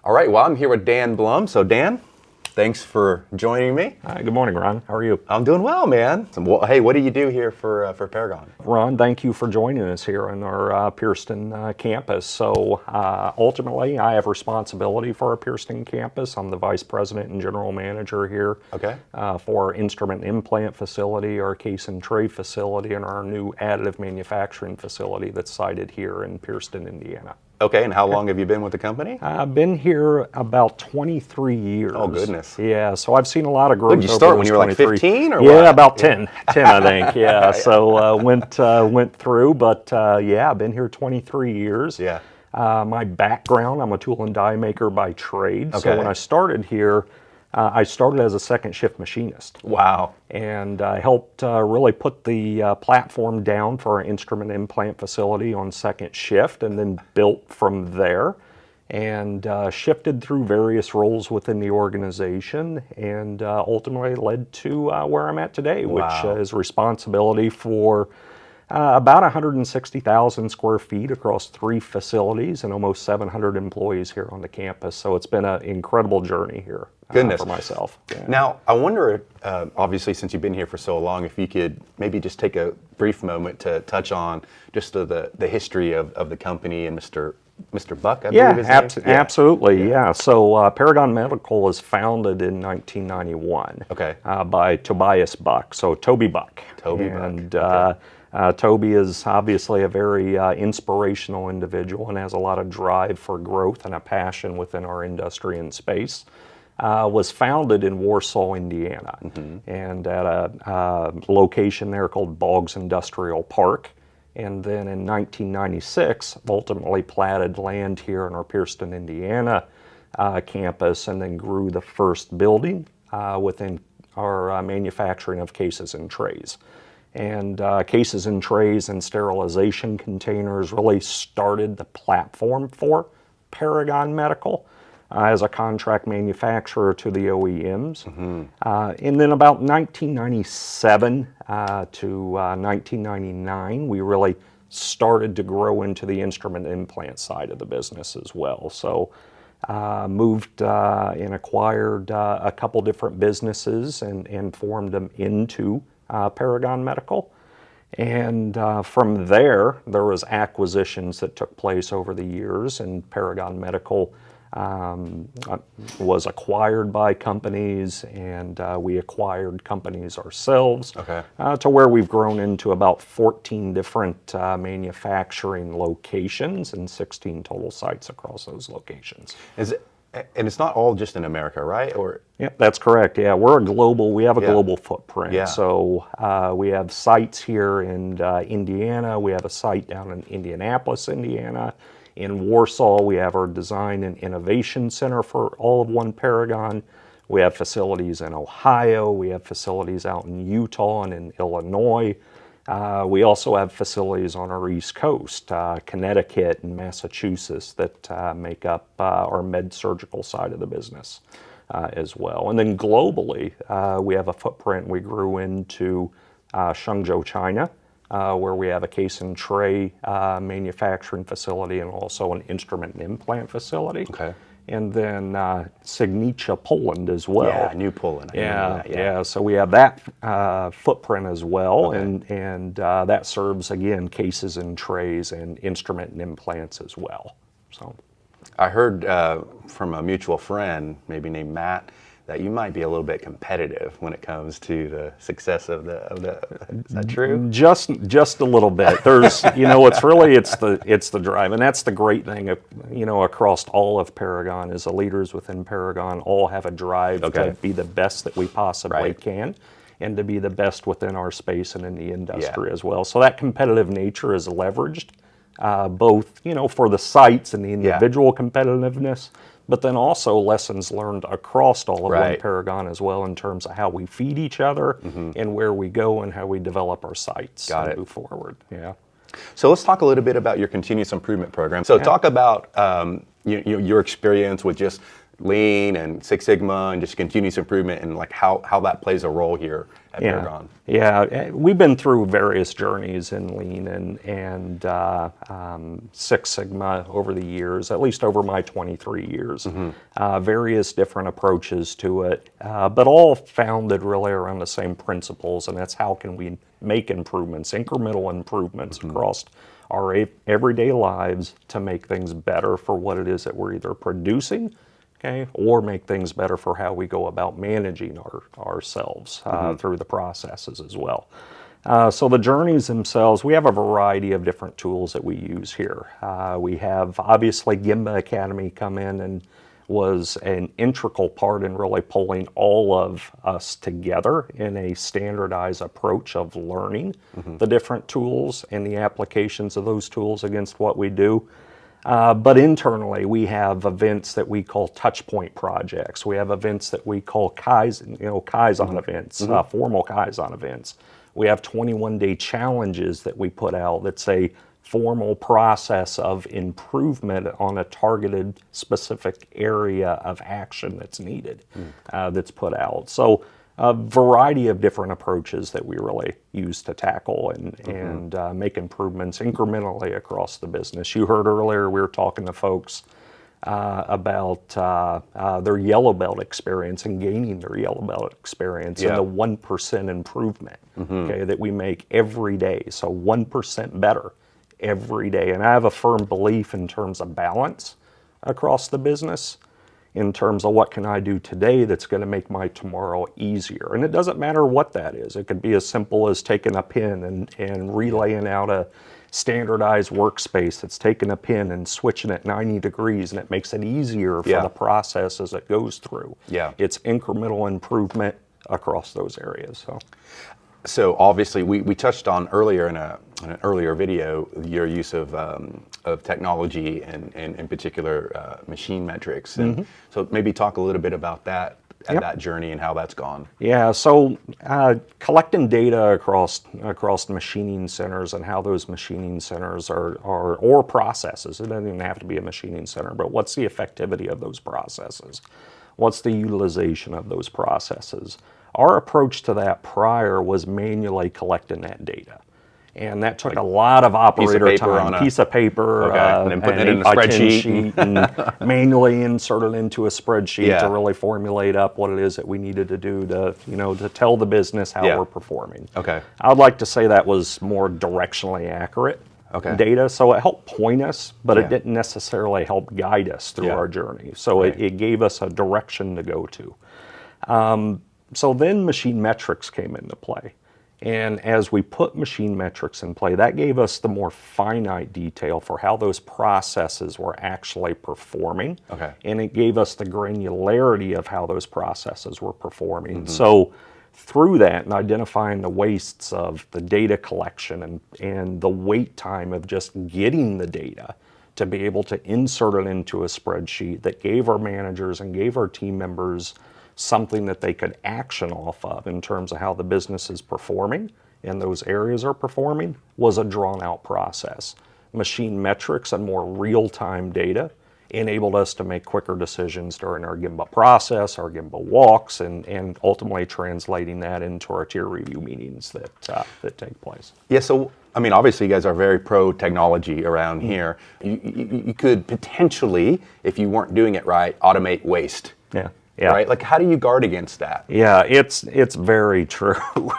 All right, well, I'm here with Dan Blum. So Dan, thanks for joining me. Good morning, Ron. How are you? I'm doing well, man. Well, hey, what do you do here for Paragon? Ron, thank you for joining us here on our Pierceton campus. So ultimately, I have responsibility for our Pierceton campus. I'm the Vice President and General Manager here for our instrument implant facility, our case and tray facility, and our new additive manufacturing facility that's sited here in Pierceton, Indiana. Okay, and how long have you been with the company? I've been here about 23 years. Oh, goodness. Yeah, so I've seen a lot of growth. Did you start when you were like 15 or yeah, what? about 10, I think, yeah. So went through, but yeah, I've been here 23 years. Yeah. My background, I'm a tool and die maker by trade. Okay. So when I started here, I started as a second shift machinist. Wow. And I helped really put the platform down for our instrument implant facility on second shift, and then built from there, and shifted through various roles within the organization, and ultimately led to where I'm at today, which is responsibility for about 160,000 square feet across 3 facilities and almost 700 employees here on the campus. So it's been an incredible journey here for myself. Yeah. Now, I wonder, obviously, since you've been here for so long, if you could maybe just take a brief moment to touch on just the history of the company and Mr. Buck, I believe his name? Absolutely, yeah. So Paragon Medical was founded in 1991 by Tobias Buck, so Toby Buck. Toby is obviously a very inspirational individual and has a lot of drive for growth and a passion within our industry and space. Was founded in Warsaw, Indiana, and at a location there called Boggs Industrial Park. And then in 1996, ultimately platted land here in our Pierceton, Indiana campus, and then grew the first building within our manufacturing of cases and trays. And cases and trays and sterilization containers really started the platform for Paragon Medical as a contract manufacturer to the OEMs. And then about 1997 to 1999, we really started to grow into the instrument implant side of the business as well. So moved and acquired a couple different businesses and formed them into Paragon Medical. And from there was acquisitions that took place over the years, and Paragon Medical was acquired by companies, and we acquired companies ourselves to where we've grown into about 14 different manufacturing locations and 16 total sites across those locations. And it's not all just in America, right? Or yeah, that's correct. Yeah, we have a global footprint. Yeah. So we have sites here in Indiana. We have a site down in Indianapolis, Indiana. In Warsaw, we have our Design and Innovation Center for all of One Paragon. We have facilities in Ohio. We have facilities out in Utah and in Illinois. We also have facilities on our East Coast, Connecticut and Massachusetts, that make up our med surgical side of the business as well. And then globally, we have a footprint. We grew into Shenzhou, China, where we have a case and tray manufacturing facility and also an instrument and implant facility. And then Signicia, Poland as well. Yeah, New Poland. Yeah. So we have that footprint as well, and that serves, again, cases and trays and instrument and implants as well. So I heard from a mutual friend, maybe named Matt, that you might be a little bit competitive when it comes to the success of the. Is that true? Just a little bit. There's, it's the drive, and that's the great thing, across all of Paragon, is the leaders within Paragon all have a drive to be the best that we possibly can, and to be the best within our space and in the industry as well. So that competitive nature is leveraged, both for the sites and the individual competitiveness, but then also lessons learned across all of One Paragon as well, in terms of how we feed each other and where we go and how we develop our sites and move forward. Yeah. So let's talk a little bit about your continuous improvement program. So talk about your experience with just Lean and Six Sigma and just continuous improvement, and like how that plays a role here at Paragon. Yeah, we've been through various journeys in Lean and Six Sigma over the years, at least over my 23 years. Various different approaches to it, but all founded really around the same principles, and that's how can we make improvements, incremental improvements across our everyday lives to make things better for what it is that we're either producing, okay, or make things better for how we go about managing ourselves through the processes as well. So the journeys themselves, we have a variety of different tools that we use here. We have obviously Gemba Academy come in and was an integral part in really pulling all of us together in a standardized approach of learning the different tools and the applications of those tools against what we do. But internally, we have events that we call touch point projects. We have events that we call kaizen events, formal kaizen events. We have 21-day challenges that we put out that's a formal process of improvement on a targeted specific area of action that's needed, that's put out. So a variety of different approaches that we really use to tackle and make improvements incrementally across the business. You heard earlier we were talking to folks about their yellow belt experience and gaining their yellow belt experience and the 1% improvement that we make every day. So 1% better every day. And I have a firm belief in terms of balance across the business, in terms of what can I do today that's going to make my tomorrow easier. And it doesn't matter what that is. It could be as simple as taking a pin and relaying out a standardized workspace that's taking a pin and switching it 90 degrees, and it makes it easier for the process as it goes through. It's incremental improvement across those areas. So obviously, we touched on earlier in an earlier video your use of technology and in particular machine metrics, and so maybe talk a little bit about that that journey and how that's gone. Yeah, so collecting data across machining centers and how those machining centers or processes. It doesn't even have to be a machining center, but what's the effectivity of those processes? What's the utilization of those processes? Our approach to that prior was manually collecting that data. And that took a lot of operator time, piece of paper, and then putting it in a 8x10 sheet, and manually insert it into a spreadsheet to really formulate up what it is that we needed to do to tell the business how we're performing. I would like to say that was more directionally accurate data, so it helped point us, but it didn't necessarily help guide us through our journey. So it gave us a direction to go to. So then machine metrics came into play. And as we put machine metrics in play, that gave us the more finite detail for how those processes were actually performing. And it gave us the granularity of how those processes were performing. So through that and identifying the wastes of the data collection and the wait time of just getting the data to be able to insert it into a spreadsheet that gave our managers and gave our team members something that they could action off of in terms of how the business is performing and those areas are performing, was a drawn out process. Machine metrics and more real-time data enabled us to make quicker decisions during our Gemba process, our Gemba walks, and ultimately translating that into our tier review meetings that take place. Yeah, so I mean, obviously you guys are very pro technology around here. You could potentially, if you weren't doing it right, automate waste. Right? Like, how do you guard against that? Yeah, it's very true.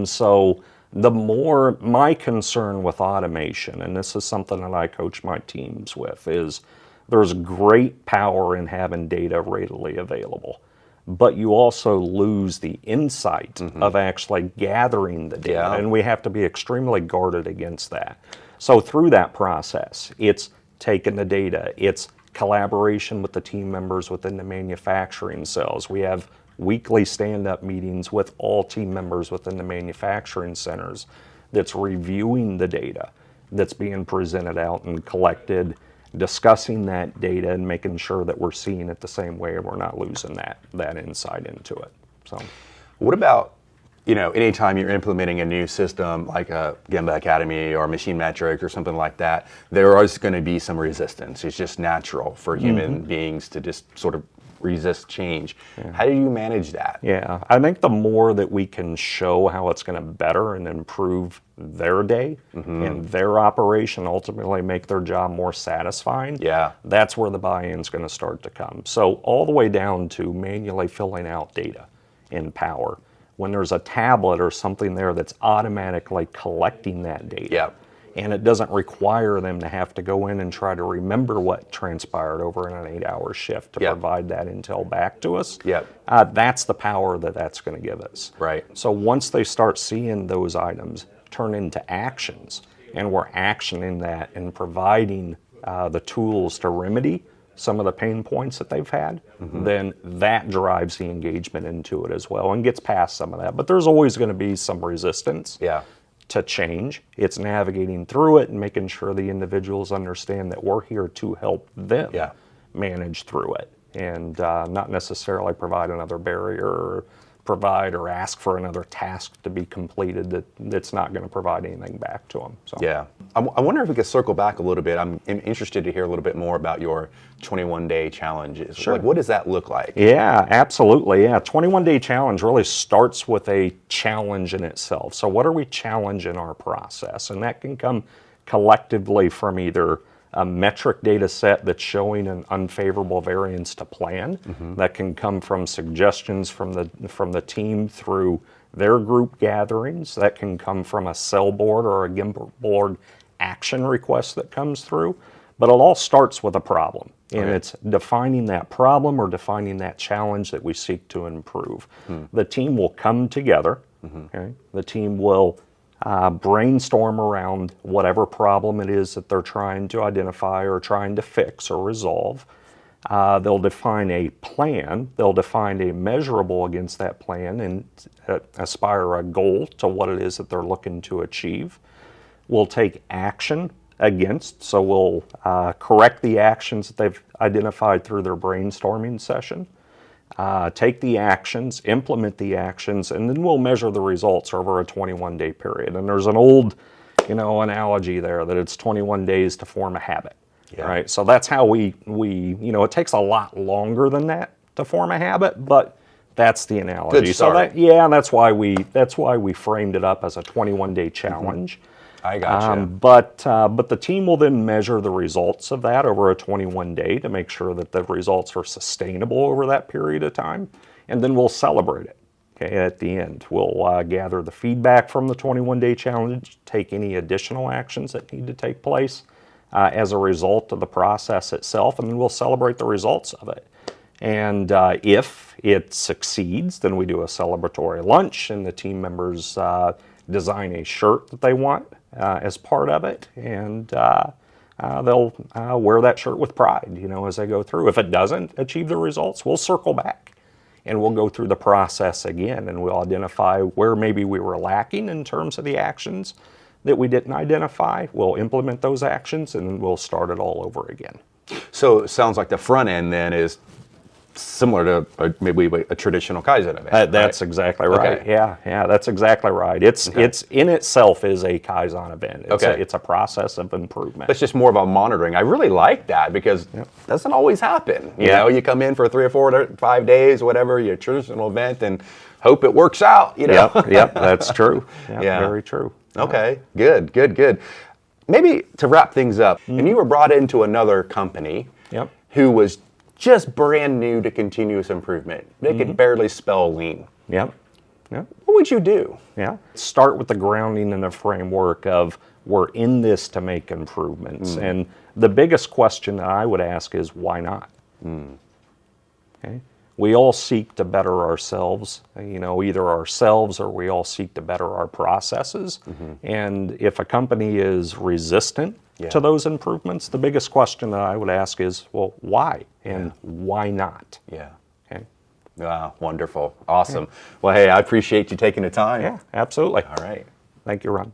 So the more my concern with automation, and this is something that I coach my teams with, is there's great power in having data readily available, but you also lose the insight of actually gathering the data, and we have to be extremely guarded against that. So through that process, it's taking the data, it's collaboration with the team members within the manufacturing cells. We have weekly stand-up meetings with all team members within the manufacturing centers that's reviewing the data that's being presented out and collected, discussing that data and making sure that we're seeing it the same way and we're not losing that insight into it. So, what about, anytime you're implementing a new system like a Gemba Academy or Machine Metric or something like that, there is going to be some resistance. It's just natural for human beings to just sort of resist change. How do you manage that? Yeah, I think the more that we can show how it's going to better and improve their day and their operation, ultimately make their job more satisfying, that's where the buy-in's going to start to come. So all the way down to manually filling out data in Power. When there's a tablet or something there that's automatically collecting that data, and it doesn't require them to have to go in and try to remember what transpired over in an 8-hour shift to provide that intel back to us. That's the power that that's going to give us. Right. So once they start seeing those items turn into actions, and we're actioning that and providing the tools to remedy some of the pain points that they've had, then that drives the engagement into it as well and gets past some of that. But there's always going to be some resistance to change. It's navigating through it and making sure the individuals understand that we're here to help them manage through it, and not necessarily provide another barrier or provide or ask for another task to be completed that's not going to provide anything back to them. So. Yeah. I wonder if we could circle back a little bit. I'm interested to hear a little bit more about your 21-day challenges. Sure. Like, what does that look like? Yeah, absolutely. Yeah, 21-day challenge really starts with a challenge in itself. So what are we challenging our process? And that can come collectively from either a metric data set that's showing an unfavorable variance to plan. That can come from suggestions from the team through their group gatherings. That can come from a cell board or a Gemba board action request that comes through. But it all starts with a problem. And it's defining that problem or defining that challenge that we seek to improve. The team will come together. Okay? The team will brainstorm around whatever problem it is that they're trying to identify or trying to fix or resolve. They'll define a plan. They'll define a measurable against that plan and aspire a goal to what it is that they're looking to achieve. We'll take action against, so we'll correct the actions that they've identified through their brainstorming session. Take the actions, implement the actions, and then we'll measure the results over a 21-day period. And there's an old, analogy there that it's 21 days to form a habit, right? So that's how we it takes a lot longer than that to form a habit, but that's the analogy. Good start. So that's why we framed it up as a 21-day challenge. I gotcha. But the team will then measure the results of that over a 21-day to make sure that the results are sustainable over that period of time, and then we'll celebrate it. Okay, at the end, we'll gather the feedback from the 21-day challenge, take any additional actions that need to take place as a result of the process itself, and then we'll celebrate the results of it. And if it succeeds, then we do a celebratory lunch, and the team members design a shirt that they want as part of it, and they'll wear that shirt with pride, as they go through. If it doesn't achieve the results, we'll circle back, and we'll go through the process again, and we'll identify where maybe we were lacking in terms of the actions that we didn't identify. We'll implement those actions, and we'll start it all over again. So it sounds like the front end then is similar to maybe a traditional kaizen event. That's exactly right. Okay. Yeah, that's exactly right. It's in itself is a kaizen event. It's a process of improvement. It's just more of a monitoring. I really like that because it doesn't always happen. You know, you come in for 3 or 4 or 5 days, whatever, your traditional event, and hope it works out. Yep, that's true. Yeah, very true. Okay, good. Maybe to wrap things up, and you were brought into another company who was just brand new to continuous improvement. They could barely spell lean. Yep. What would you do? Start with the grounding and the framework of we're in this to make improvements. And the biggest question that I would ask is why not? Okay. We all seek to better ourselves, either ourselves or we all seek to better our processes. And if a company is resistant to those improvements, the biggest question that I would ask is, well, why? And why not? Okay. Wow, wonderful. Awesome. Well, hey, I appreciate you taking the time. Yeah, absolutely. All right. Thank you, Ron.